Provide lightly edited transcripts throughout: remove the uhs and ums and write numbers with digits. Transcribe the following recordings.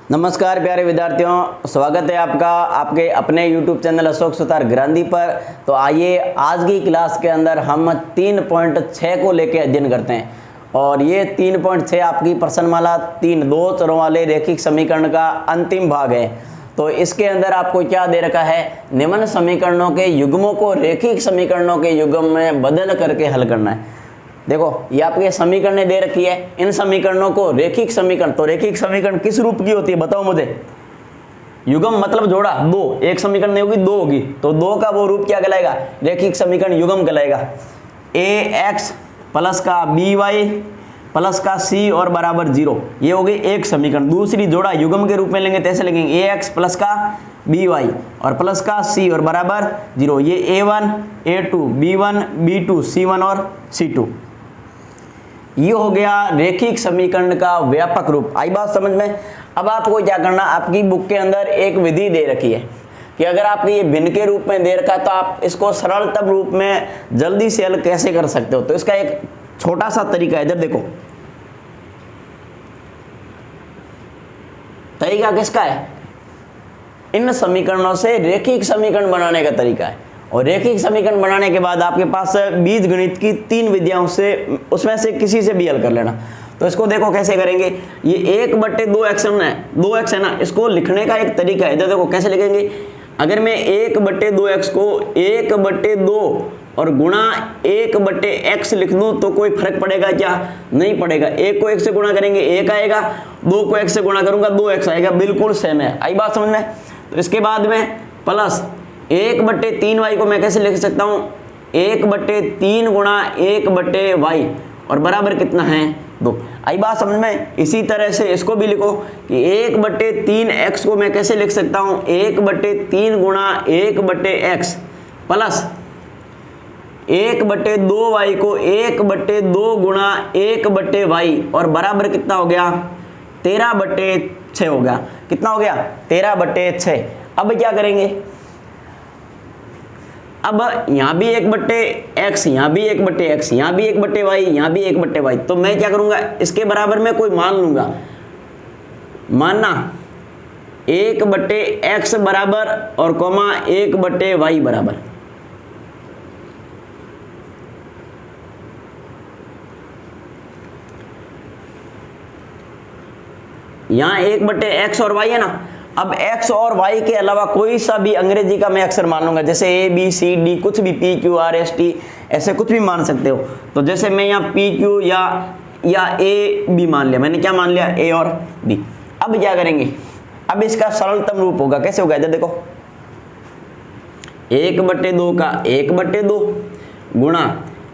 नमस्कार प्यारे विद्यार्थियों, स्वागत है आपका आपके अपने YouTube चैनल अशोक सुतार ग्रांधी पर। तो आइए आज की क्लास के अंदर हम 3.6 को लेकर अध्ययन करते हैं और ये 3.6 आपकी प्रश्नमाला 3 चरों वाले रैखिक समीकरण का अंतिम भाग है। तो इसके अंदर आपको क्या दे रखा है, निम्न समीकरणों के युग्मों को रैखिक समीकरणों के युग्म में बदल करके हल करना है। देखो ये आपके समीकरण दे रखी है, इन समीकरणों को रैखिक समीकरण, तो रैखिक समीकरण किस रूप की होती है बताओ मुझे। युग्म मतलब जोड़ा, दो, एक समीकरण नहीं होगी दो होगी, तो दो का वो रूप क्या कहलाएगा, रैखिक समीकरण युग्म कहलाएगा। ax प्लस का by प्लस का c और बराबर 0, ये हो गई एक समीकरण। दूसरी जोड़ा युग्म के रूप में लेंगे तैसे लिखेंगे ax प्लस का by और प्लस का c और बराबर 0, ये a1 a2 b1 b2 c1 और c2। ये हो गया रैखिक समीकरण का व्यापक रूप। आई बात समझ में। अब आपको क्या करना, आपकी बुक के अंदर एक विधि दे रखी है कि अगर आपको ये भिन्न के रूप में दे रखा है तो आप इसको सरलतम रूप में जल्दी से हल कैसे कर सकते हो। तो इसका एक छोटा सा तरीका है, इधर देखो। तरीका किसका है, इन समीकरणों से रैखिक समीकरण बनाने का तरीका है। और रैखिक समीकरण बनाने के बाद आपके पास बीज गणित की 3 विधियां से उसमें से किसी से भी हल कर लेना। तो इसको देखो कैसे करेंगे, ये 1/2x है, 2x है ना, इसको लिखने का एक तरीका है। इधर देखो कैसे लिखेंगे। अगर मैं 1/2x को 1/2 और गुणा 1/x लिख दूं तो कोई फर्क पड़ेगा क्या, नहीं पड़ेगा। 1 को 1 से गुणा करेंगे 1 आएगा, 2 को 1 से गुणा करूंगा 2x आएगा, बिल्कुल सेम है। आई बात समझ में। तो इसके बाद में प्लस 1/3y को मैं कैसे लिख सकता हूँ, 1/3 गुणा 1/y और बराबर कितना है 2। आई बात समझ में। इसी तरह से इसको भी लिखो कि 1/3x को मैं कैसे लिख सकता हूँ, 1/3 गुणा 1/x प्लस 1/2y को 1/2 गुणा 1/y और बराबर कितना हो गया 13/6 हो गया। कितना हो गया 13/6। अब क्या करेंगे, अब यहाँ भी 1/x, यहाँ भी 1/x, यहाँ भी 1/y, यहाँ भी 1/y। तो मैं क्या करूँगा, इसके बराबर में कोई मान लूँगा, मानना 1/x बराबर और कॉमा 1/y बराबर। यहाँ 1/x और y है ना। अब x और y के अलावा कोई सा भी अंग्रेजी का मैं अक्षर मान लूंगा, जैसे a b c d, कुछ भी p q r s t, ऐसे कुछ भी मान सकते हो। तो जैसे मैं यहाँ p q या a b मान लिया, मैंने क्या मान लिया a और b। अब क्या करेंगे, अब इसका सरलतम रूप होगा, कैसे होगा इधर देखो, 1/2 का 1/2 गुणा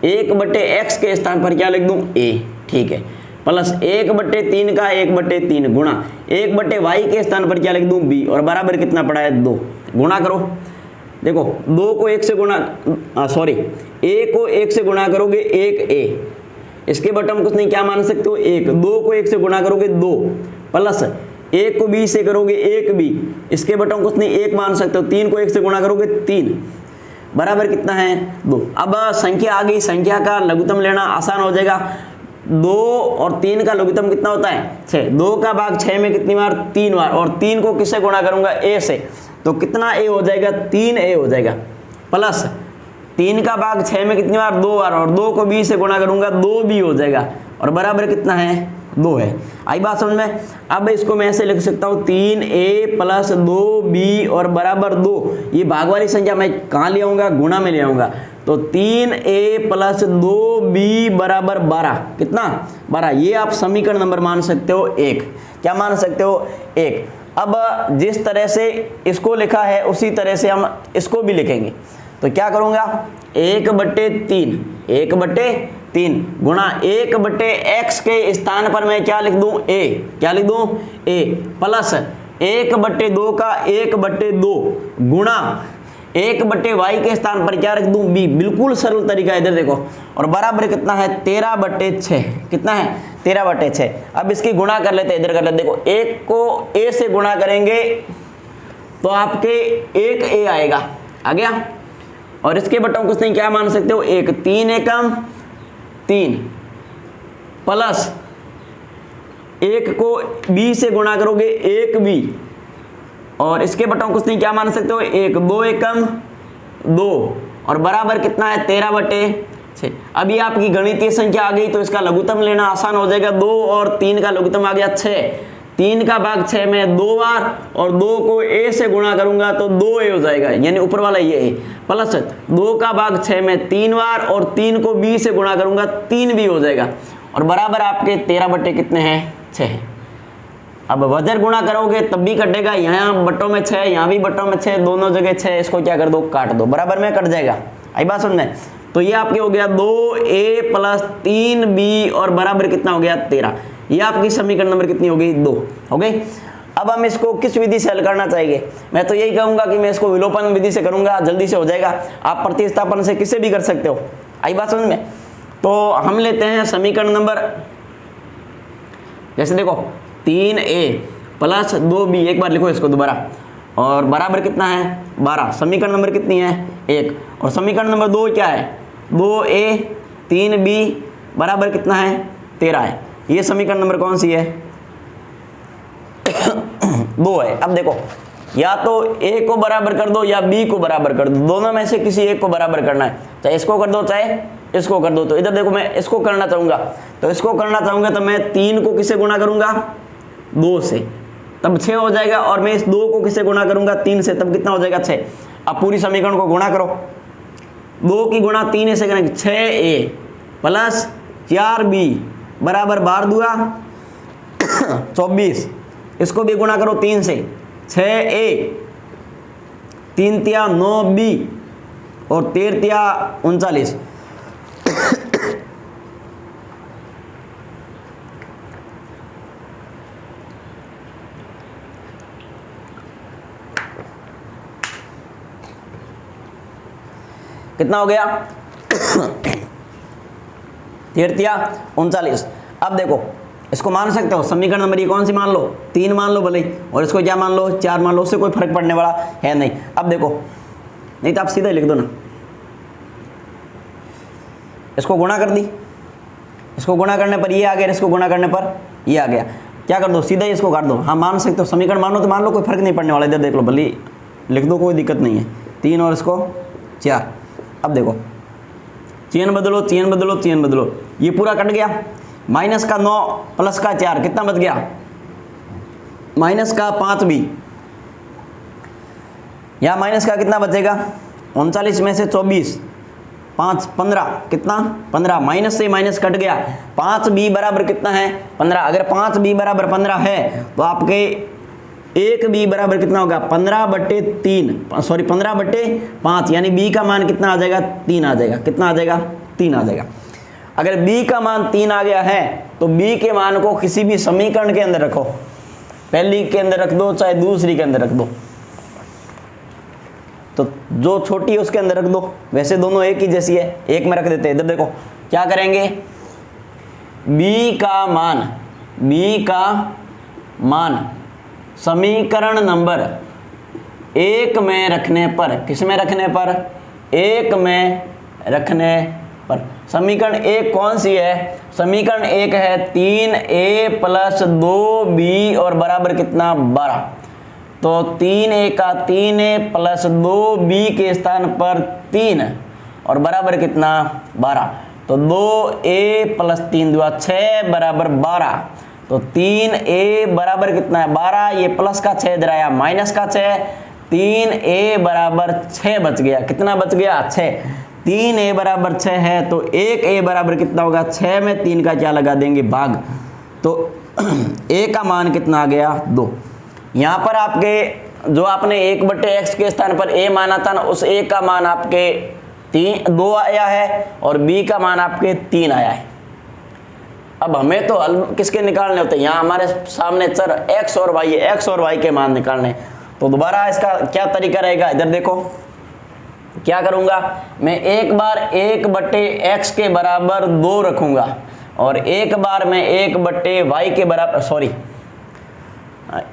1/x के स्थान पर क्या लिख दूं a, ठीक है, प्लस 1/3 का 1/3 गुणा 1/y के स्थान पर क्या लिख दूं b और बराबर कितना पड़ा है 2। गुणा करो, देखो 2 को 1 से गुणा, a को 1 से गुणा करोगे 1a, इसके बटन कुछ नहीं क्या मान सकते हो 1। 2 को 1 से गुणा करोगे 2 प्लस 1 को b से करोगे 1b, इसके बटन कुछ नहीं 1 मान सकते हो। 3 को 1 से गुणा करोगे 3 बराबर कितना है 2। अब संख्या आ गई, संख्या का लघुत्तम लेना आसान हो जाएगा। 2 और 3 का लघुत्तम कितना होता है 6, 2 का भाग 6 में कितनी बार 3 बार, और 3 को किससे गुणा करूंगा a से, तो कितना a हो जाएगा 3a हो जाएगा, प्लस 3 का भाग 6 में कितनी बार 2 बार, और 2 को b से गुणा करूंगा 2b हो जाएगा और बराबर कितना है 2 है। आई बात समझ में। अब इसको मैं ऐसे लिख सकता हूँ 3a प्लस 2b और बराबर 2। ये भाग वाली संख्या मैं कहाँ ले आऊंगा, गुणा में ले आऊंगा। तो 3a प्लस 2b बराबर 12, कितना 12। ये आप समीकरण नंबर मान सकते हो 1। क्या मान सकते हो 1। अब जिस तरह से इसको लिखा है उसी तरह से हम इसको भी लिखेंगे। तो क्या करूँगा 1/3 गुणा 1/x के स्थान पर मैं क्या लिख दूँ a, क्या लिख दूँ a प्लस 1/2 का 1/2 गुणा 1/y के स्थान पर क्या रख दूं b। बिल्कुल सरल तरीका है, इधर देखो, और बराबर कितना है 13/6। कितना है 13/6। अब इसकी गुणा कर लेते हैं, इधर कर लेते। देखो 1 को a से गुणा करेंगे तो आपके 1a आएगा, आ गया। और इसके बटन कुछ नहीं क्या मान सकते हो 1, 3 एकम 3 प्लस 1 को b से गुणा करोगे 1b, और इसके बटाओ कुछ नहीं, क्या मान सकते हो 1, 2 एकम 2, और बराबर कितना है 13/6। अभी आपकी गणितीय संख्या आ गई तो इसका लघुत्तम लेना आसान हो जाएगा। 2 और 3 का लघुत्तम आ गया 6, 3 का भाग 6 में 2 बार, और 2 को a से गुणा करूंगा तो 2a हो जाएगा, यानी ऊपर वाला ये है, प्लस 2 का भाग 6 में 3 बार, और 3 को b से गुणा करूंगा 3b हो जाएगा, और बराबर आपके 13 कितने हैं 6 है। अब वजर गुणा करोगे तब भी कटेगा, यहाँ बट्टों में 6, यहाँ भी बट्टों में 6, दोनों जगह 6, इसको क्या कर दो काट दो, बराबर में कट जाएगा। आई बात समझ में? तो ये आपके हो गया 2a प्लस 3b और बराबर कितना हो गया 13। ये आपकी समीकरण नंबर कितनी हो गई 2 हो गई। अब हम इसको किस विधि से हल करना चाहिए? मैं तो यही कहूंगा कि मैं इसको विलोपन विधि से करूंगा, जल्दी से हो जाएगा। आप प्रतिस्थापन से किसे भी कर सकते हो। आई बात समझ में? तो हम लेते हैं समीकरण नंबर, जैसे देखो 3a प्लस 2b, एक बार लिखो इसको दोबारा, और बराबर कितना है 12। समीकरण नंबर कितनी है 1, और समीकरण नंबर 2 क्या है 2a 3b बराबर कितना है 13 है। ये समीकरण नंबर कौन सी है 2 है। अब देखो या तो a को बराबर कर दो या b को बराबर कर दो, दोनों में से किसी एक को बराबर करना है, चाहे इसको कर दो चाहे इसको कर दो। तो इधर देखो मैं इसको करना चाहूंगा, तो इसको करना चाहूंगा तो मैं 3 को किससे गुणा करूंगा 2 से, तब 6 हो जाएगा, और मैं इस 2 को किससे गुणा करूंगा 3 से, तब कितना हो जाएगा 6। अब पूरी समीकरण को गुणा करो, 2 की गुणा 3 से करेंगे 6a प्लस 4b बराबर 12 दूआ 24, इसको भी गुणा करो 3 से, 6a 3 तिया 9b और 13 तिया 39। कितना हो गया 13 तिया 39। अब देखो इसको मान सकते हो, समीकरण नंबर ये कौन सी मान लो 3 मान लो भले, और इसको क्या मान लो 4 मान लो, उससे कोई फर्क पड़ने वाला है नहीं। अब देखो नहीं तो आप सीधा ही लिख दो ना, इसको गुणा कर दी, इसको गुणा करने पर ये आ गया, इसको गुणा करने पर ये आ गया, क्या कर दो सीधा ही इसको काट दो। हाँ मान सकते हो, समीकरण मानो तो मान लो, कोई फर्क नहीं पड़ने वाला। इधर देख लो भले लिख दो, कोई दिक्कत नहीं है। 3 और इसको 4। अब देखो चेन बदलो चेन बदलो चेन बदलो, ये पूरा कट गया। माइनस का 9 प्लस का 4 कितना बच गया माइनस का 5b, यहाँ माइनस का कितना बचेगा 39 में से 24 5 15 कितना 15, माइनस से माइनस कट गया। 5b बराबर कितना है 15। अगर 5b बराबर 15 है तो आपके 1b बराबर कितना होगा 15/3, सॉरी 15/5, यानी b का मान कितना आ जाएगा 3 आ जाएगा। कितना आ जाएगा 3 आ जाएगा। अगर b का मान 3 आ गया है तो b के मान को किसी भी समीकरण के अंदर रखो, पहली के अंदर रख दो चाहे दूसरी के अंदर रख दो, तो जो छोटी है उसके अंदर रख दो। वैसे दोनों एक ही जैसी है, एक में रख देते हैं। इधर देखो क्या करेंगे, b का मान समीकरण नंबर 1 में रखने पर, किस में रखने पर 1 में रखने पर, समीकरण 1 कौन सी है समीकरण 1 है 3a प्लस 2b और बराबर कितना 12। तो 3a का 3a प्लस 2b के स्थान पर 3 और बराबर कितना 12। तो 2a प्लस 3 दुआ 6 बराबर 12। तो 3a बराबर कितना है 12, ये प्लस का 6 इधर आया माइनस का 6, 3a बराबर 6 बच गया। कितना बच गया 6। 3a बराबर 6 है तो 1a बराबर कितना होगा 6 में 3 का क्या लगा देंगे भाग, तो a का मान कितना आ गया 2। यहाँ पर आपके जो आपने 1/x के स्थान पर a माना था ना, उस a का मान आपके 2 आया है और b का मान आपके 3 आया है। अब हमें तो हल किसके निकालने होते हैं, यहाँ हमारे सामने चर x और y है, x और y के मान निकालने। तो दोबारा इसका क्या तरीका रहेगा, इधर देखो क्या करूंगा मैं, एक बार 1/x के बराबर 2 रखूंगा और एक बार मैं 1/y के बराबर, सॉरी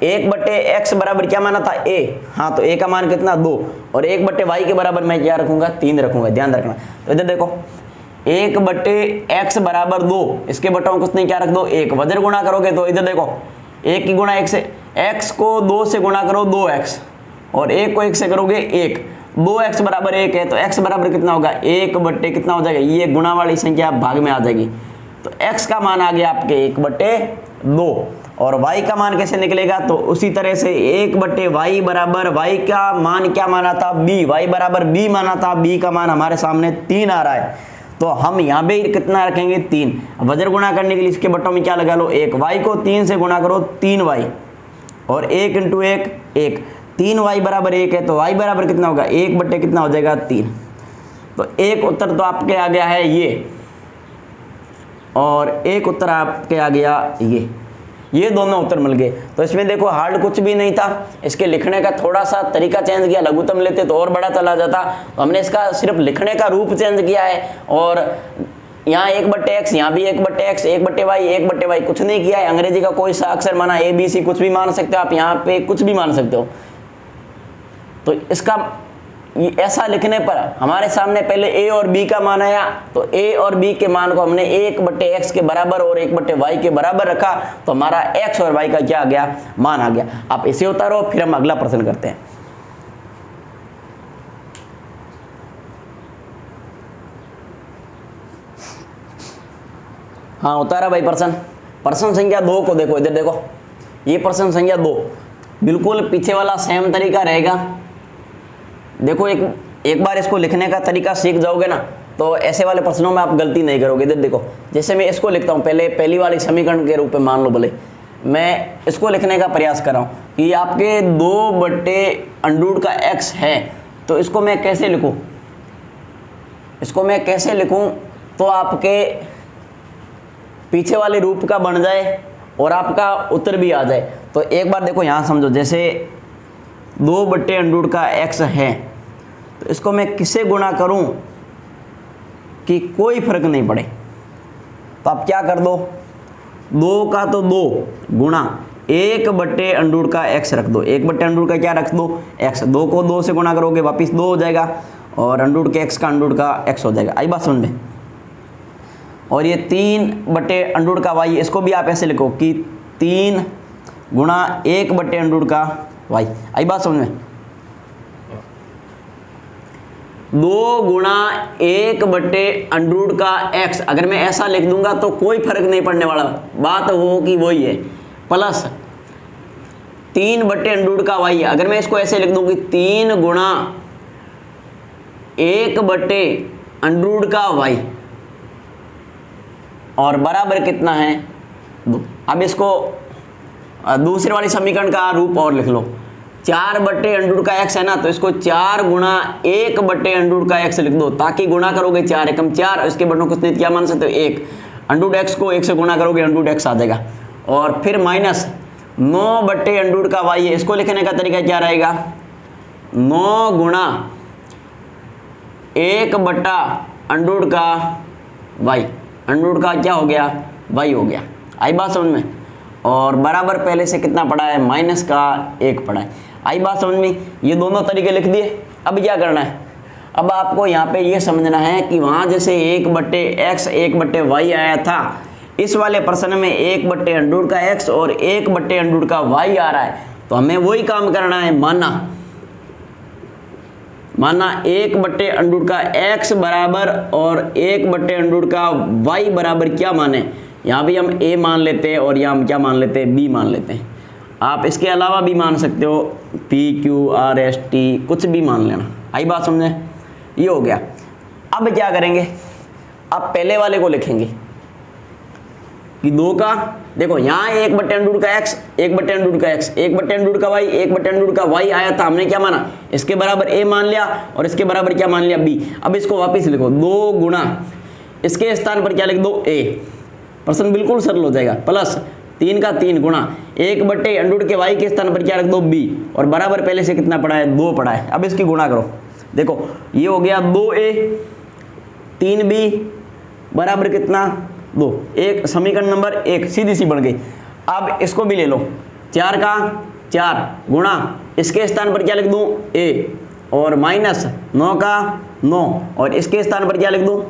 1/x बराबर क्या माना था a, हाँ तो a का मान कितना 2 और 1/y के बराबर मैं क्या रखूंगा 3 रखूंगा, ध्यान रखना। तो इधर देखो 1 बटे x बराबर 2, इसके बटाओ कुछ नहीं, क्या रख दो 1, वज्र गुणा करोगे तो इधर देखो 1 की गुणा 1 से, x को 2 से गुणा करो 2x और 1 को 1 से करोगे 1, 2x बराबर 1 है तो x बराबर कितना होगा 1 बटे कितना हो जाएगा, ये गुणा वाली संख्या भाग में आ जाएगी, तो x का मान आ गया आपके 1 बटे 2। और y का मान कैसे निकलेगा, तो उसी तरह से 1 बटे y बराबर, y का मान क्या माना था b, y बराबर b माना था, b का मान हमारे सामने 3 आ रहा है, तो हम यहाँ पे कितना रखेंगे 3, वज्र गुणा करने के लिए इसके बटों में क्या लगा लो 1, y को 3 से गुणा करो 3y और 1 इंटू 1 1, 3y बराबर 1 है तो y बराबर कितना होगा 1 बटे कितना हो जाएगा 3, तो एक उत्तर तो आपके आ गया है ये और एक उत्तर आपके आ गया ये दोनों उत्तर मिल गए। तो इसमें देखो हार्ड कुछ भी नहीं था, इसके लिखने का थोड़ा सा तरीका चेंज किया, लघुत्तम लेते तो और बड़ा चला जाता, तो हमने इसका सिर्फ लिखने का रूप चेंज किया है और यहाँ 1 बटे x, यहाँ भी 1 बटे x, 1 बटे y, 1 बटे y, कुछ नहीं किया है। अंग्रेजी का कोई सा अक्षर माना a b c कुछ भी मान सकते हो आप, यहाँ पे कुछ भी मान सकते हो। तो इसका ऐसा लिखने पर हमारे सामने पहले a और b का मान आया, तो a और b के मान को हमने 1 बटे x के बराबर और 1 बटे y के बराबर रखा, तो हमारा x और y का क्या आ गया, मान आ गया। आप इसे उतारो, फिर हम अगला प्रश्न करते हैं। हाँ उतारा भाई प्रश्न संख्या 2 को देखो, इधर देखो, ये प्रश्न संख्या 2 बिल्कुल पीछे वाला सेम तरीका रहेगा। देखो एक बार इसको लिखने का तरीका सीख जाओगे ना, तो ऐसे वाले प्रश्नों में आप गलती नहीं करोगे। इधर देखो, जैसे मैं इसको लिखता हूँ पहली वाली समीकरण के रूप में मान लो, भले मैं इसको लिखने का प्रयास कर रहा हूँ कि आपके 2 बटे अंडूड का x है, तो इसको मैं कैसे लिखूँ, तो आपके पीछे वाले रूप का बन जाए और आपका उत्तर भी आ जाए। तो एक बार देखो यहाँ समझो, जैसे 2 बटे अंडूड का x है, तो इसको मैं किससे गुणा करूं कि कोई फर्क नहीं पड़े, तो आप क्या कर दो, 2 का तो 2 गुणा 1 बटे अंडूड का x रख दो, 1 बटे अंडूड का क्या रख दो x, 2 को 2 से गुणा करोगे वापिस 2 हो जाएगा और अंडूड के x का अंडूड का x हो जाएगा। आई बात समझ में। और ये 3 बटे अंडूड का y, इसको भी आप ऐसे लिखो कि 3 गुणा 1 बटे अंडूड का y। आई बात समझ में। 2 गुणा 1 बटे अंडरूट का x, अगर मैं ऐसा लिख दूंगा तो कोई फर्क नहीं पड़ने वाला, बात वो की वही है, प्लस 3 बटे अंडरूट का y, अगर मैं इसको ऐसे लिख दूं कि 3 गुणा 1 बटे अंडरूट का y और बराबर कितना है 2। अब इसको दूसरे वाली समीकरण का रूप और लिख लो, 4 बटे अंडरूट का x है ना, तो इसको 4 गुणा 1 बटे अंडरूट का x लिख दो, ताकि गुणा करोगे 4 एकम 4 और इसके बटों कुछ नहीं, क्या मान सकते हो 1, अंडरूट x को 1 से गुणा करोगे अंडरूट x आ जाएगा, और फिर माइनस 9 बटे अंडरूट का y है, इसको लिखने का तरीका क्या रहेगा, 9 गुणा 1 बटा अंडरूट का y, अंडरूट का क्या हो गया y हो गया। आई बात समझ में। और बराबर पहले से कितना पड़ा है, माइनस का 1 पड़ा है। आई बात समझ में। ये दोनों तरीके लिख दिए। अब क्या करना है, अब आपको यहाँ पे ये समझना है कि वहाँ जैसे 1 बटे x 1 बटे y आया था, इस वाले प्रश्न में 1 बटे अंडरूट का x और 1 बटे अंडरूट का y आ रहा है, तो हमें वही काम करना है। माना 1 बटे अंडरूट का x बराबर और 1 बटे अंडरूट का y बराबर क्या माने, यहाँ भी हम a मान लेते हैं और यहाँ हम क्या मान लेते हैं, b मान लेते हैं। आप इसके अलावा भी मान सकते हो, p q r s t कुछ भी मान लेना। आई बात समझे। ये हो गया। अब क्या करेंगे, अब पहले वाले को लिखेंगे कि 2 का, देखो यहाँ 1 बटे अंडरूट का x 1 बटे अंडरूट का x 1 बटे अंडरूट का y 1 बटे अंडरूट का y आया था, हमने क्या माना, इसके बराबर a मान लिया और इसके बराबर क्या मान लिया b। अब इसको वापस लिखो, 2 गुणा इसके स्थान पर क्या लिख दो a, प्रश्न बिल्कुल सरल हो जाएगा, प्लस 3 का 3 गुणा 1 बटे अंडरूट के y के स्थान पर क्या रख दो b, और बराबर पहले से कितना पड़ा है, 2 पड़ा है। अब इसकी गुणा करो, देखो ये हो गया 2a 3b बराबर कितना 2, एक समीकरण नंबर 1 सीधी सी बन गई। अब इसको भी ले लो, 4 का 4 गुणा इसके स्थान पर क्या लिख दूं a, और माइनस 9 का 9 और इसके स्थान पर क्या लिख दूं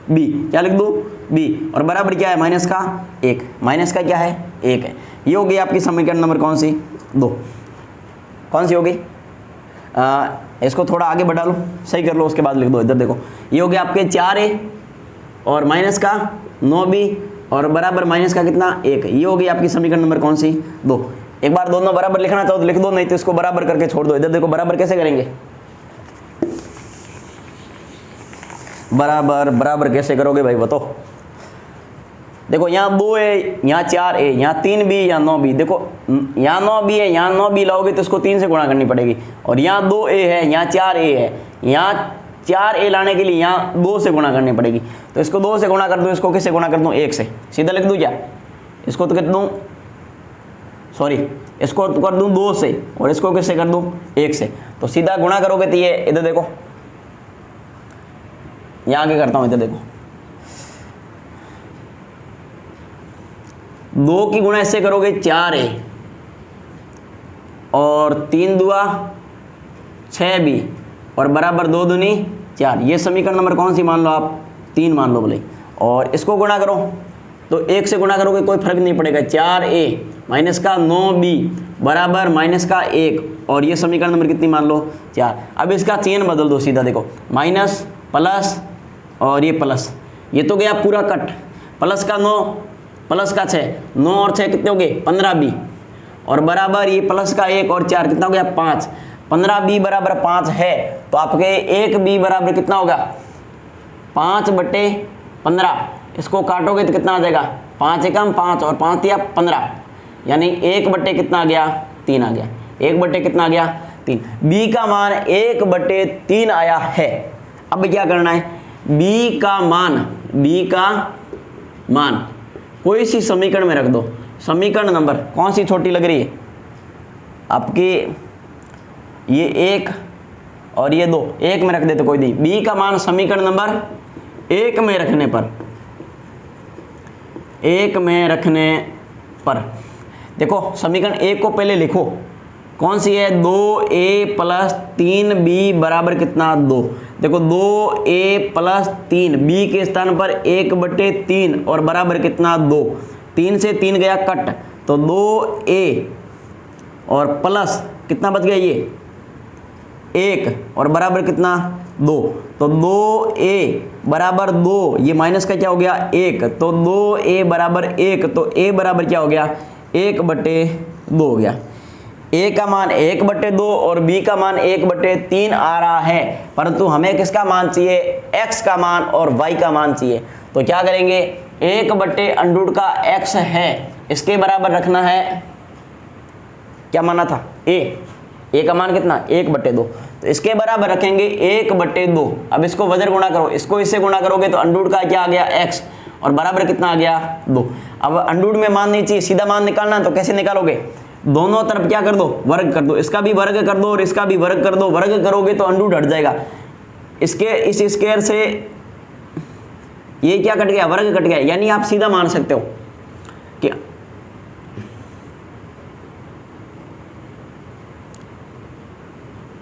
बी, क्या लिख दूँ बी, और बराबर क्या है माइनस का 1, माइनस का क्या है 1 है। ये हो गई आपकी समीकरण नंबर कौन सी 2, कौन सी हो गई, इसको थोड़ा आगे बढ़ा लो, सही कर लो, उसके बाद लिख दो। इधर देखो, ये हो गया आपके 4a और माइनस का 9b और बराबर माइनस का कितना 1, ये हो गई आपकी समीकरण नंबर कौन सी 2। एक बार दोनों बराबर लिखना चाहो तो लिख दो, नहीं तो इसको बराबर करके छोड़ दो। इधर देखो बराबर कैसे करेंगे, बराबर बराबर कैसे करोगे भाई बताओ। देखो यहाँ 2 है, यहाँ 4 है, यहाँ 3b, यहाँ 9b। देखो यहाँ 9b है, यहाँ 9b लाओगे तो इसको 3 से गुणा करनी पड़ेगी, और यहाँ 2a है, यहाँ 4a है, यहाँ 4a लाने के लिए यहाँ 2 से गुणा करनी पड़ेगी। तो इसको 2 से गुणा कर दूँ, इसको किससे गुणा कर दूँ 1 से, सीधा लिख दूँ क्या, इसको तो कर दूँ, सॉरी इसको तो कर दूँ 2 से और इसको किससे कर दूँ 1 से। तो सीधा गुणा करोगे तो ये इधर देखो, यहाँ आगे करता हूँ, इधर देखो 2 की गुणा इससे करोगे 4a और 3 दुआ 6b और बराबर 2 दूनी 4। ये समीकरण नंबर कौन सी मान लो आप 3 मान लो बोले, और इसको गुणा करो तो 1 से गुणा करोगे कोई फर्क नहीं पड़ेगा, 4a माइनस का 9b बराबर माइनस का 1, और ये समीकरण नंबर कितनी मान लो 4। अब इसका चिन्ह बदल दो, सीधा देखो माइनस प्लस और ये प्लस, ये तो गया पूरा कट, प्लस का 9 प्लस का 6, 9 और 6 कितने हो गए 15b और बराबर ये प्लस का 1 और 4 कितना हो गया 5, 15b बराबर 5 है। तो आपके 1b बराबर कितना होगा 5/15, इसको काटोगे तो कितना आ जाएगा 5 एकम 5 और 5 दिया 15, यानी 1 कितना आ गया 3 आ गया, 1 कितना आ गया 3। b का मान 1/3 आया है। अब क्या करना है, b का मान कोई सी समीकरण में रख दो, समीकरण नंबर कौन सी छोटी लग रही है आपकी, ये 1 और ये 2, 1 में रख देते कोई नहीं। b का मान समीकरण नंबर 1 में रखने पर देखो समीकरण 1 को पहले लिखो, कौन सी है 2a प्लस 3b बराबर कितना 2। देखो 2a प्लस 3 b के स्थान पर 1/3 और बराबर कितना 2, 3 से 3 गया कट, तो 2a और प्लस कितना बच गया ये 1 और बराबर कितना 2, तो 2a बराबर 2, ये माइनस का क्या हो गया 1, तो 2a बराबर 1, तो a बराबर क्या हो गया 1/2 हो गया। a का मान 1/2 और b का मान 1/3 आ रहा है, परंतु हमें किसका मान चाहिए x का मान और y का मान चाहिए। तो क्या करेंगे 1/√x है, इसके बराबर रखना है, क्या माना था a का मान कितना 1/2, तो इसके बराबर रखेंगे 1/2। अब इसको वजर गुणा करो, इसको इससे गुणा करोगे तो अंडूड का क्या आ गया x और बराबर कितना आ गया 2। अब अंडूड में मान नहीं चाहिए, सीधा मान निकालना, तो कैसे निकालोगे, दोनों तरफ क्या कर दो वर्ग कर दो, इसका भी वर्ग कर दो और इसका भी वर्ग कर दो, वर्ग करोगे तो अंडूड हट जाएगा, इसके इस स्क्वायर से ये क्या कट गया वर्ग कट गया, यानी आप सीधा मान सकते हो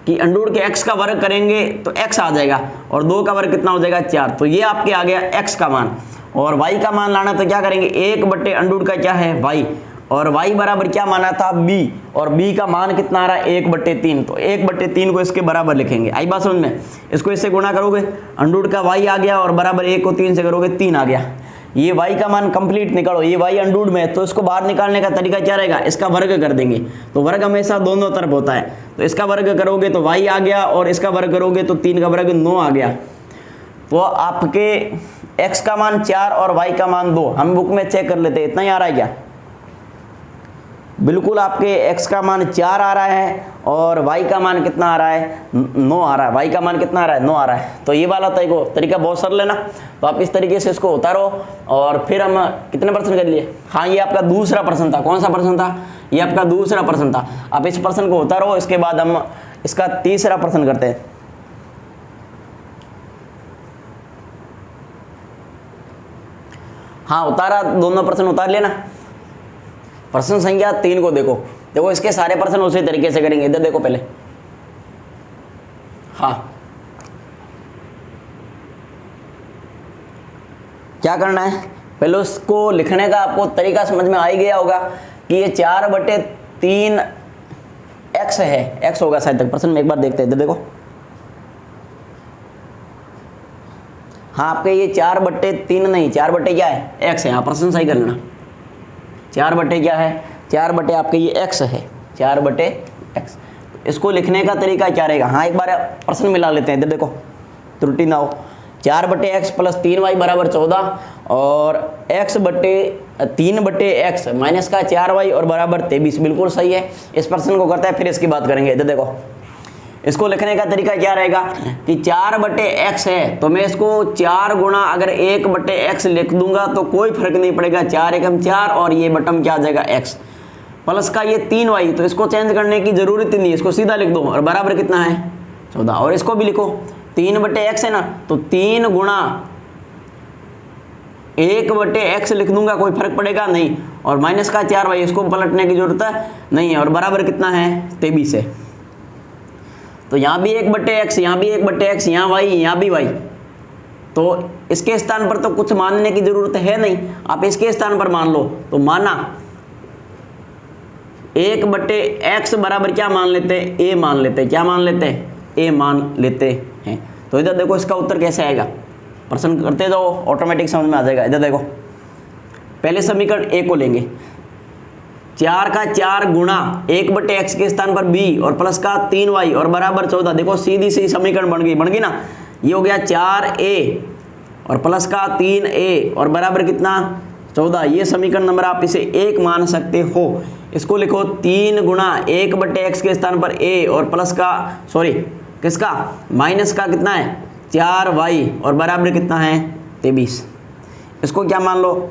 कि अंडूड के x का वर्ग करेंगे तो x आ जाएगा और 2 का वर्ग कितना हो जाएगा 4, तो ये आपके आ गया x का मान। और y का मान लाना तो क्या करेंगे 1/अंडूड का क्या है y, और y बराबर क्या माना था b, और b का मान कितना आ रहा है 1/3, तो 1/3 को इसके बराबर लिखेंगे। आई बात समझ में, इसको इससे गुणा करोगे अंडूड का y आ गया और बराबर 1 को 3 से करोगे 3 आ गया। ये y का मान कंप्लीट निकालो, ये y अंडूड में है तो इसको बाहर निकालने का तरीका क्या रहेगा, इसका वर्ग कर देंगे, तो वर्ग हमेशा दोनों तरफ होता है, तो इसका वर्ग करोगे तो y आ गया और इसका वर्ग करोगे तो 3 का वर्ग 9 आ गया। तो आपके x का मान 4 और y का मान 2, हम बुक में चेक कर लेते हैं, इतना ही आ रहा है क्या, बिल्कुल आपके x का मान 4 आ रहा है और y का मान कितना आ रहा है 9 आ रहा है, y का मान कितना आ रहा है 9 आ रहा है। तो ये वाला तरीका बहुत सरल है ना, तो आप इस तरीके से इसको उतारो और फिर हम कितने प्रश्न कर लिए, हाँ ये आपका दूसरा प्रश्न था, कौन सा प्रश्न था, ये आपका दूसरा प्रश्न था। आप इस प्रश्न को उतारो, इसके बाद हम इसका तीसरा प्रश्न करते हैं। हाँ उतारा, दोनों प्रश्न उतार लेना। प्रश्न संख्या 3 को देखो, देखो इसके सारे प्रश्न उसी तरीके से करेंगे। इधर देखो पहले, हाँ क्या करना है, पहले उसको लिखने का आपको तरीका समझ में आ ही गया होगा कि ये 4/3 x है, x होगा शायद तक प्रश्न में, एक बार देखते हैं। इधर देखो, हाँ आपके ये 4/3 नहीं, 4 क्या है, x है। हाँ प्रश्न सही कर लेना, 4 क्या है, 4 आपके ये x है, 4/x। इसको लिखने का तरीका क्या रहेगा, हाँ एक बार प्रश्न मिला लेते हैं। इधर देखो त्रुटि ना हो, 4/x + 3y = 14 और x/3/x माइनस का 4y और बराबर 23, बिल्कुल सही है। इस प्रश्न को करता है, फिर इसकी बात करेंगे। इधर देखो, इसको लिखने का तरीका क्या रहेगा कि 4/x है तो मैं इसको 4 गुणा अगर 1/x लिख दूंगा तो कोई फर्क नहीं पड़ेगा, 4 एकम 4 और ये बटम क्या आ जाएगा x, प्लस का ये 3y, तो इसको चेंज करने की जरूरत ही नहीं है, इसको सीधा लिख दो और बराबर कितना है 14। और इसको भी लिखो 3/x है ना, तो 3 गुणा 1/x लिख दूंगा, कोई फर्क पड़ेगा नहीं, और माइनस का 4y, इसको पलटने की जरूरत नहीं है, और बराबर कितना है 23 है। तो यहाँ भी 1/x, यहाँ भी 1/x, यहाँ y, यहाँ भी y, तो इसके स्थान पर तो कुछ मानने की जरूरत है नहीं, आप इसके स्थान पर मान लो। तो माना 1/x बराबर क्या मान लेते हैं, a मान लेते हैं, क्या मान लेते हैं, a मान लेते हैं। तो इधर देखो इसका उत्तर कैसे आएगा, प्रश्न करते जाओ ऑटोमेटिक समझ में आ जाएगा। इधर देखो, पहले समीकरण a को लेंगे, 4 का 4 गुणा 1/x के स्थान पर b और प्लस का 3y और बराबर 14। देखो सीधी सी समीकरण बन गई ना, ये हो गया 4a और प्लस का 3a और बराबर कितना 14। ये समीकरण नंबर आप इसे 1 मान सकते हो। इसको लिखो 3 गुणा 1/x के स्थान पर a और प्लस का किसका माइनस का कितना है 4y और बराबर कितना है 23। इसको क्या मान लो,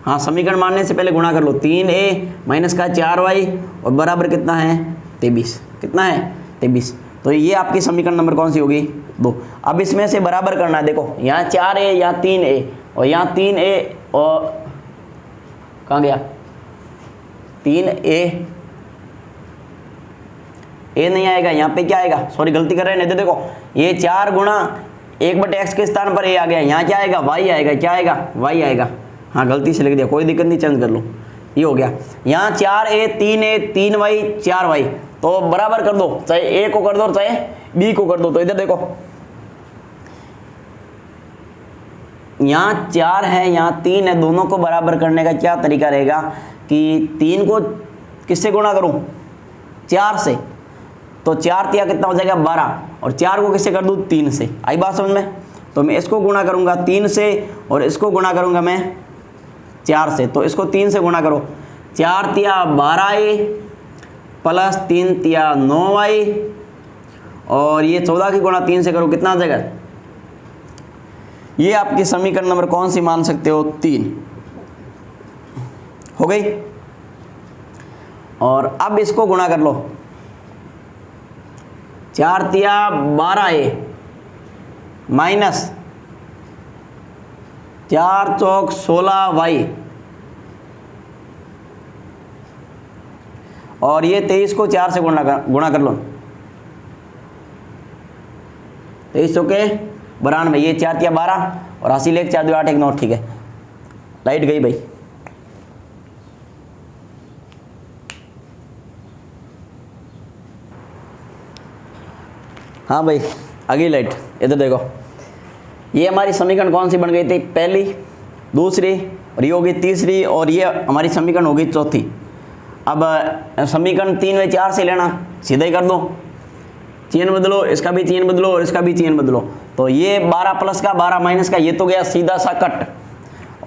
हाँ समीकरण मानने से पहले गुणा कर लो, 3a माइनस का 4y और बराबर कितना है 23, कितना है 23। तो ये आपकी समीकरण नंबर कौन सी होगी 2। अब इसमें से बराबर करना है, देखो यहाँ 4a, यहाँ 3a और यहाँ 3a और कहाँ गया 3a, a नहीं आएगा, यहाँ पे क्या आएगा, सॉरी गलती कर रहे हैं, देखो ये 4 गुणा 1/x के स्थान पर a आ गया, यहाँ क्या आएगा y आएगा, क्या आएगा y आएगा, हाँ गलती से लिख दिया, कोई दिक्कत नहीं, चेंज कर लो, ये हो गया। यहाँ 4a 3a 3y 4y, तो बराबर कर दो, चाहे a को कर दो चाहे b को कर दो। तो इधर देखो यहाँ 4 है यहाँ 3 है, दोनों को बराबर करने का क्या तरीका रहेगा कि 3 को किससे गुणा करूँ 4 से, तो 4 तिया कितना हो जाएगा 12 और 4 को किससे कर दूँ 3 से। आई बात समझ में, तो मैं इसको गुणा करूँगा 3 से और इसको गुणा करूँगा मैं 4 से, तो इसको 3 से गुणा करो, 4 तिया 12a प्लस 3 तिया 9y और ये 14 की गुणा 3 से करो, कितना आ जाएगा। ये आपकी समीकरण नंबर कौन सी मान सकते हो 3 हो गई। और अब इसको गुणा कर लो, 4 तिया 12a माइनस 4 चौक 16y और ये 23 को 4 से गुणा कर लो, 23 चौके 92, ये 4 तिया 12 और 80 लेख 4 2 8 1 9, ठीक है। लाइट गई भाई, हाँ भाई आ गई लाइट। इधर देखो ये हमारी समीकरण कौन सी बन गई थी, पहली, दूसरी और ये होगी तीसरी और ये हमारी समीकरण होगी चौथी। अब समीकरण 3 व 4 से लेना, सीधा ही कर दो, चिन्ह बदलो, इसका भी चिन्ह बदलो और इसका भी चिन्ह बदलो। तो ये 12 प्लस का 12 माइनस का, ये तो गया सीधा सा कट,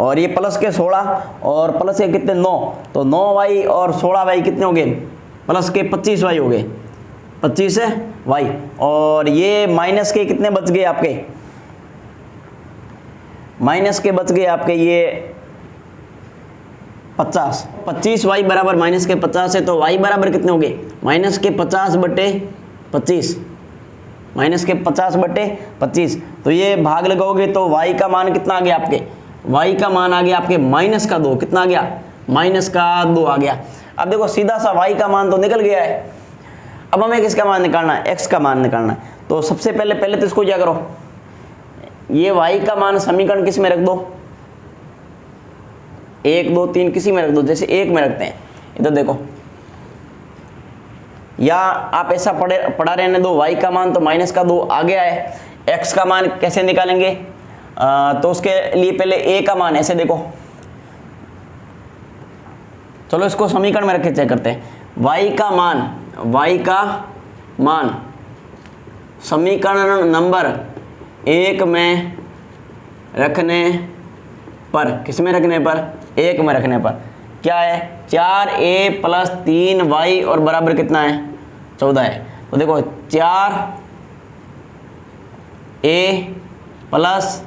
और ये प्लस के 16 और प्लस के कितने 9, तो 9y और 16y कितने हो गए, प्लस के 25y हो गए, 25y और ये माइनस के कितने बच गए आपके, माइनस के बच गए आपके ये 50, 25y बराबर माइनस के 50 है, तो y बराबर कितने हो गए माइनस के 50/25, माइनस के 50/25। तो ये भाग लगाओगे तो y का मान कितना आ गया आपके, y का मान आ गया आपके -2, कितना आ गया -2 आ गया। अब देखो सीधा सा y का मान तो निकल गया है, अब हमें किसका मान निकालना है, x का मान निकालना है। तो सबसे पहले तो इसको क्या करो, ये y का मान समीकरण किस में रख दो, 1 2 3 किसी में रख दो, जैसे 1 में रखते हैं, इधर देखो, या आप ऐसा पढ़ा रहने दो, y का मान तो -2 आ गया है, x का मान कैसे निकालेंगे, तो उसके लिए पहले a का मान ऐसे देखो, चलो इसको समीकरण में रखे चेक करते हैं, y का मान समीकरण नंबर 1 में रखने पर, किस में रखने पर, 1 में रखने पर क्या है, 4a + 3y और बराबर कितना है, 14 है। तो देखो 4a +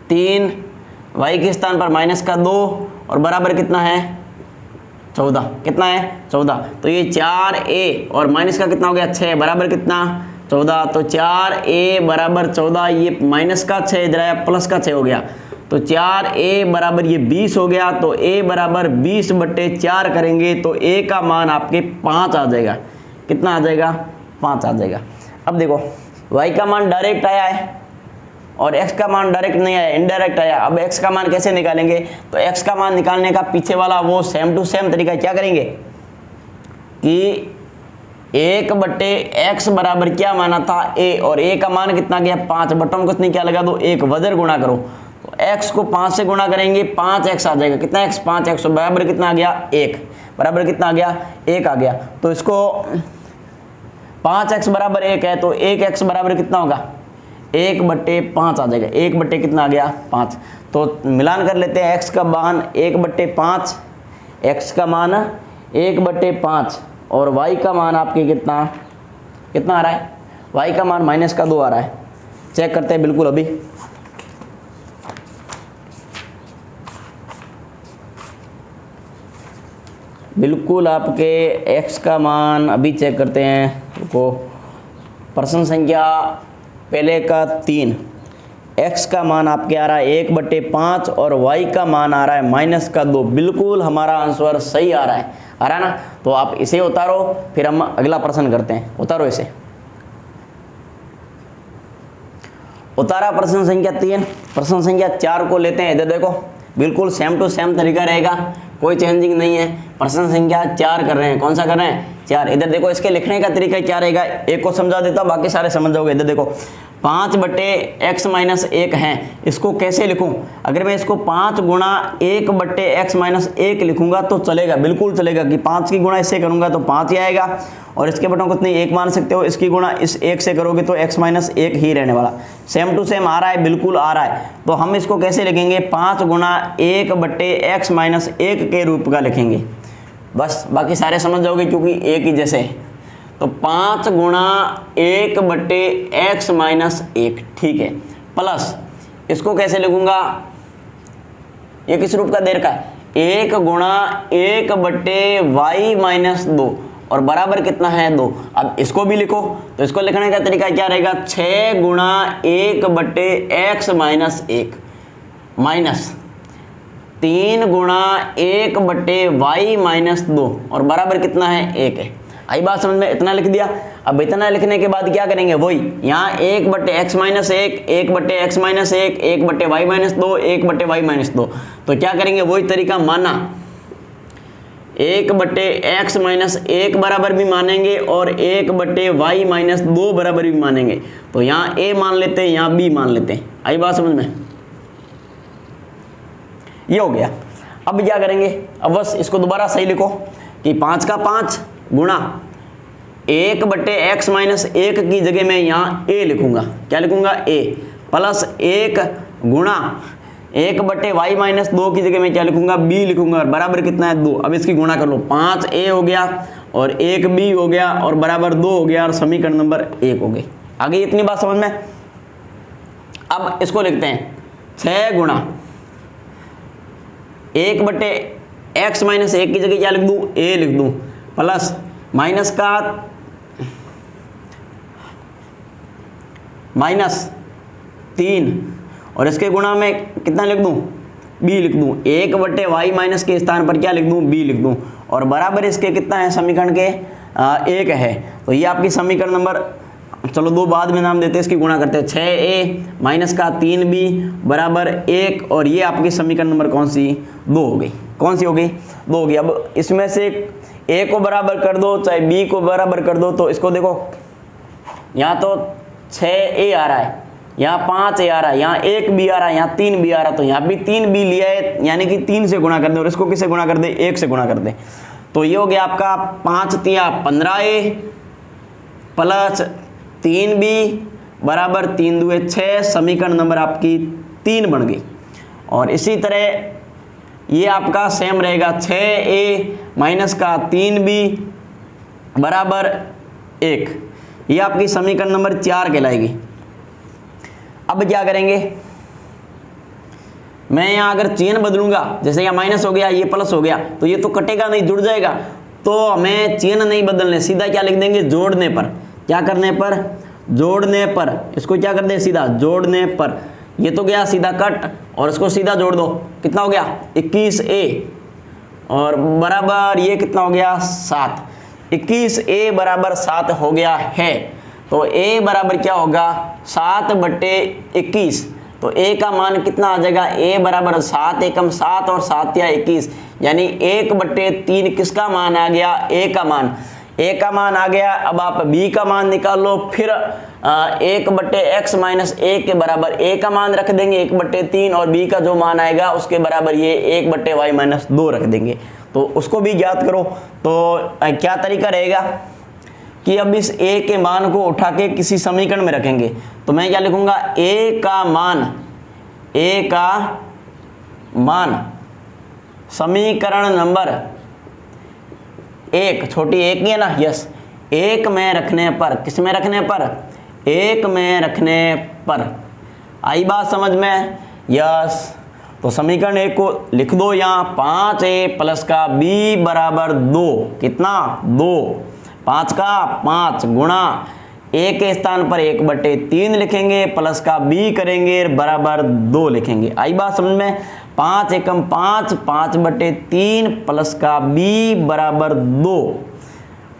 3y के स्थान पर -2 और बराबर कितना है, 14, कितना है 14। तो ये 4a और माइनस का कितना हो गया 6 बराबर कितना 14, तो 4a बराबर 14, ये माइनस का 6 इधर आया प्लस का 6 हो गया, तो 4a बराबर ये 20 हो गया, तो a बराबर 20/4 करेंगे तो a का मान आपके 5 आ जाएगा, कितना आ जाएगा 5 आ जाएगा। अब देखो y का मान डायरेक्ट आया है और x का मान डायरेक्ट नहीं आया, इनडायरेक्ट आया। अब x का मान कैसे निकालेंगे, तो x का मान निकालने का पीछे वाला वो सेम टू सेम तरीका क्या करेंगे कि 1/x बराबर क्या माना था a, और a का मान कितना गया 5, बटन में कुछ नहीं क्या लगा दो 1, वजर गुणा करो, तो x को 5 से गुणा करेंगे 5x आ जाएगा, कितना x 5x बराबर कितना आ गया 1, बराबर कितना आ गया 1 आ गया। तो इसको 5x बराबर 1 है तो 1x बराबर कितना होगा 1/5 आ जाएगा, 1 कितना आ गया 5। तो मिलान कर लेते हैं, x का मान 1/5, x का मान 1/5 और y का मान आपके कितना आ रहा है, y का मान -2 आ रहा है। चेक करते हैं बिल्कुल अभी, बिल्कुल आपके x का मान अभी चेक करते हैं, रुको, प्रश्न संख्या पहले का 3, x का मान आपके आ रहा है 1/5 और y का मान आ रहा है -2, बिल्कुल हमारा आंसर सही आ रहा है ना। तो आप इसे उतारो, फिर हम अगला प्रश्न करते हैं, उतारो इसे, उतारा प्रश्न संख्या 3। प्रश्न संख्या 4 को लेते हैं, इधर देखो बिल्कुल सेम टू सेम तरीका रहेगा, कोई चेंजिंग नहीं है। प्रश्न संख्या 4 कर रहे हैं, कौन सा कर रहे हैं 4। इधर देखो इसके लिखने का तरीका क्या रहेगा, एक को समझा देता हूं, बाकी सारे समझ जाओगे। इधर देखो 5/x - 1 है, इसको कैसे लिखूं, अगर मैं इसको 5 गुणा 1/x - 1 लिखूंगा तो चलेगा, बिल्कुल चलेगा कि 5 की गुणा इससे करूंगा तो 5 ही आएगा, और इसके बटन को नहीं 1 मान सकते हो, इसकी गुणा इस 1 से करोगे तो x - 1 ही रहने वाला, सेम टू सेम आ रहा है, बिल्कुल आ रहा है। तो हम इसको कैसे लिखेंगे 5 गुणा 1/x - 1 के रूप का लिखेंगे, बस बाकी सारे समझ जाओगे क्योंकि एक ही जैसे है। तो 5 गुणा 1/x - 1, ठीक है, प्लस इसको कैसे लिखूंगा, ये किस रूप का दे रखा है 1 गुणा 1/y - 2 और बराबर कितना है 2। अब इसको भी लिखो, तो इसको लिखने का तरीका क्या रहेगा 6 गुणा 1/x - 1 माइनस 3 गुणा 1/y - 2 और बराबर कितना है 1 है। आई बात समझ में, इतना लिख दिया। अब इतना लिखने के बाद क्या करेंगे, वही यहाँ 1/x - 1, 1/x - 1, 1/y - 2, 1/y - 2, तो क्या करेंगे वही तरीका माना, 1/x - 1 बराबर भी मानेंगे और 1/y - 2 बराबर भी मानेंगे। तो यहाँ a मान लेते हैं, यहाँ b मान लेते हैं। आई बात समझ में, ये हो गया। अब क्या करेंगे, अब बस इसको दोबारा सही लिखो कि 5 का 5 गुणा 1/x - 1 की जगह मैं यहाँ a लिखूंगा, क्या लिखूंगा a, प्लस 1 गुणा 1/y - 2 की जगह मैं क्या लिखूंगा b लिखूंगा, बराबर कितना है 2। अब इसकी गुणा कर लो, 5a हो गया और 1b हो गया और बराबर 2 हो गया और समीकरण नंबर 1 हो गई। आ गई इतनी बात समझ में। अब इसको लिखते हैं 6 गुणा 1/x - 1 की जगह क्या लिख दूं a लिख दूं, प्लस माइनस का -3 और इसके गुणा में कितना लिख दूं b लिख दूं, 1/y - के स्थान पर क्या लिख दूं b लिख दूं और बराबर इसके कितना है समीकरण के 1 है। तो ये आपकी समीकरण नंबर, चलो 2 बाद में नाम देते हैं, इसकी गुणा करते हैं 6a माइनस का 3b बराबर 1 और ये आपकी समीकरण नंबर कौन सी 2 हो गई। कौन सी हो गई, 2 हो गई। अब इसमें से a को बराबर कर दो चाहे b को बराबर कर दो, तो इसको देखो यहाँ तो 6a आ रहा है, यहाँ 5a आ रहा है, यहाँ 1b आ रहा है, यहाँ 3b आ रहा है, तो यहाँ भी 3b लिया है, यानी कि 3 से गुणा कर दे और इसको किससे गुणा कर दे, 1 से गुणा कर दे। तो ये हो गया आपका 5 तिया 15a प्लस 3b बराबर 3 दुए 6, समीकरण नंबर आपकी 3 बन गई। और इसी तरह ये आपका सेम रहेगा 6a माइनस का 3b बराबर 1, ये आपकी समीकरण नंबर 4 कहलाएगी। अब क्या करेंगे, मैं यहाँ अगर चिन्ह बदलूंगा, जैसे यहाँ माइनस हो गया ये प्लस हो गया, तो ये तो कटेगा नहीं, जुड़ जाएगा, तो हमें चिन्ह नहीं बदलने, सीधा क्या लिख देंगे, जोड़ने पर। क्या करने पर, जोड़ने पर। इसको क्या कर दे, सीधा जोड़ने पर। ये तो गया सीधा कट और इसको सीधा जोड़ दो, कितना हो गया 21a और बराबर ये कितना हो गया 7। 21a बराबर 7 हो गया है। तो a बराबर क्या होगा 7/21। तो a का मान कितना आ जाएगा, a बराबर 7 एकम 7 और 7 या 21, यानी 1/3 किसका मान आ गया, a का मान। a का मान आ गया। अब आप b का मान निकाल लो, फिर 1/x माइनस a के बराबर a का मान रख देंगे 1/3 और b का जो मान आएगा उसके बराबर ये 1/y माइनस 2 रख देंगे। तो उसको भी ज्ञात करो। तो क्या तरीका रहेगा कि अब इस a के मान को उठा के किसी समीकरण में रखेंगे। तो मैं क्या लिखूंगा, a का मान समीकरण नंबर 1, छोटी 1 ही है ना, यस, 1 में रखने पर, किस में रखने पर, 1 में रखने पर। आई बात समझ में, यस। तो समीकरण 1 को लिख दो यहाँ, 5a प्लस का b बराबर 2, कितना 2, 5 का 5 गुणा a के स्थान पर 1/3 लिखेंगे, प्लस का b करेंगे बराबर 2 लिखेंगे। आई बात समझ में, 5 एकम 5, 5/3 प्लस का b बराबर 2।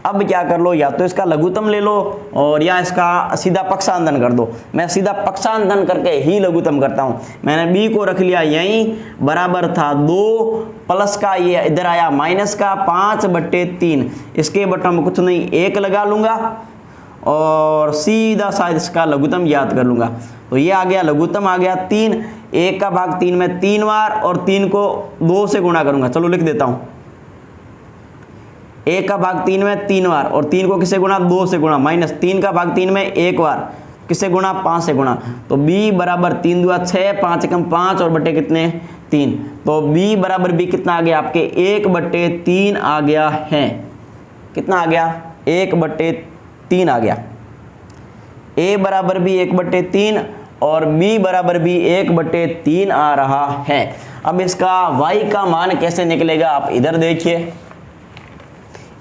अब क्या कर लो, या तो इसका लघुत्तम ले लो और या इसका सीधा पक्षांतन कर दो। मैं सीधा पक्षांतन करके ही लघुत्तम करता हूँ। मैंने b को रख लिया यहीं, बराबर था 2, प्लस का ये इधर आया माइनस का 5/3, इसके बटन में कुछ नहीं 1 लगा लूंगा और सीधा शायद इसका लघुत्तम याद कर लूंगा। तो ये आ गया लघुत्तम, आ गया 3, 1 का भाग 3 में 3 बार और 3 को 2 से गुणा करूंगा। चलो लिख देता हूँ, 1 का भाग 3 में 3 बार और 3 को किससे गुणा, 2 से गुणा, माइनस 3 का भाग 3 में 1 बार, किससे गुणा, 5 से गुणा। तो b बराबर 3 दुआ 6, 5 एकम 5 और बटे कितने 3। तो b बराबर b कितना आ गया आपके 1/3 आ गया है। कितना आ गया, 1/3 आ गया। a बराबर भी 1/3 और b बराबर भी 1/3 आ रहा है। अब इसका y का मान कैसे निकलेगा, आप इधर देखिए,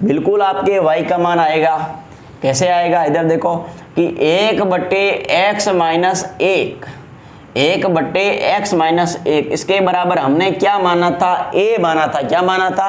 बिल्कुल आपके y का मान आएगा। कैसे आएगा, इधर देखो कि 1/x माइनस 1, 1/x माइनस 1, इसके बराबर हमने क्या माना था, a माना था। क्या माना था,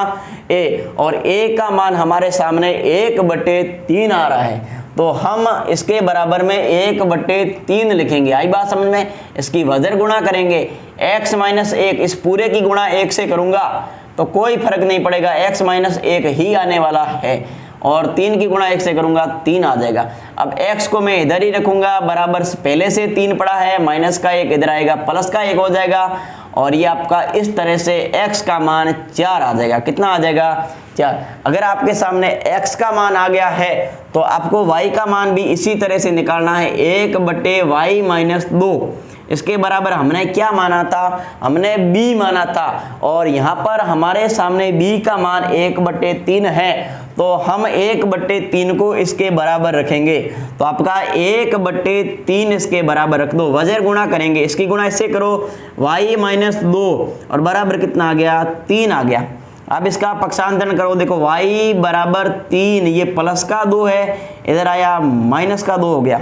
a, और a का मान हमारे सामने 1/3 आ रहा है, तो हम इसके बराबर में 1/3 लिखेंगे। आई बात समझ में। इसकी वजर गुणा करेंगे, x माइनस 1, इस पूरे की गुणा 1 से करूंगा तो कोई फर्क नहीं पड़ेगा, x माइनस 1 ही आने वाला है, और 3 की गुणा 1 से करूंगा 3 आ जाएगा। अब x को मैं इधर ही रखूंगा, बराबर पहले से 3 पड़ा है, माइनस का 1 इधर आएगा, प्लस का 1 हो जाएगा, और ये आपका इस तरह से x का मान 4 आ जाएगा। कितना आ जाएगा, 4। अगर आपके सामने x का मान आ गया है तो आपको y का मान भी इसी तरह से निकालना है, 1/y माइनस 2। इसके बराबर हमने क्या माना था, हमने b माना था, और यहाँ पर हमारे सामने b का मान 1/3 है, तो हम 1/3 को इसके बराबर रखेंगे। तो आपका 1/3 इसके बराबर रख दो, वजर गुणा करेंगे, इसकी गुणा इससे करो, y माइनस 2 और बराबर कितना आ गया, 3 आ गया। अब इसका पक्षांतरण करो, देखो y बराबर 3, ये प्लस का 2 है, इधर आया माइनस का 2 हो गया,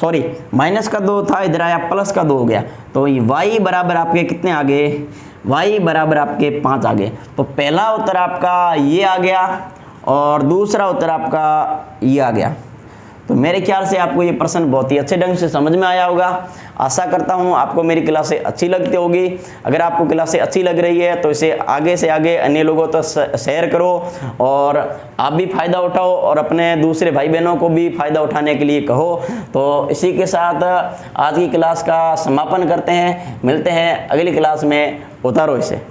सॉरी माइनस का 2 था, इधर आया प्लस का 2 हो गया। तो ये y बराबर आपके कितने आ गए, y बराबर आपके 5 आ गए। तो पहला उत्तर आपका ये आ गया और दूसरा उत्तर आपका ये आ गया। तो मेरे ख्याल से आपको ये प्रश्न बहुत ही अच्छे ढंग से समझ में आया होगा। आशा करता हूँ आपको मेरी क्लासें अच्छी लगती होगी। अगर आपको क्लासें अच्छी लग रही है तो इसे आगे से आगे अन्य लोगों तक शेयर करो और आप भी फ़ायदा उठाओ और अपने दूसरे भाई बहनों को भी फ़ायदा उठाने के लिए कहो। तो इसी के साथ आज की क्लास का समापन करते हैं। मिलते हैं अगली क्लास में। उतारो इसे।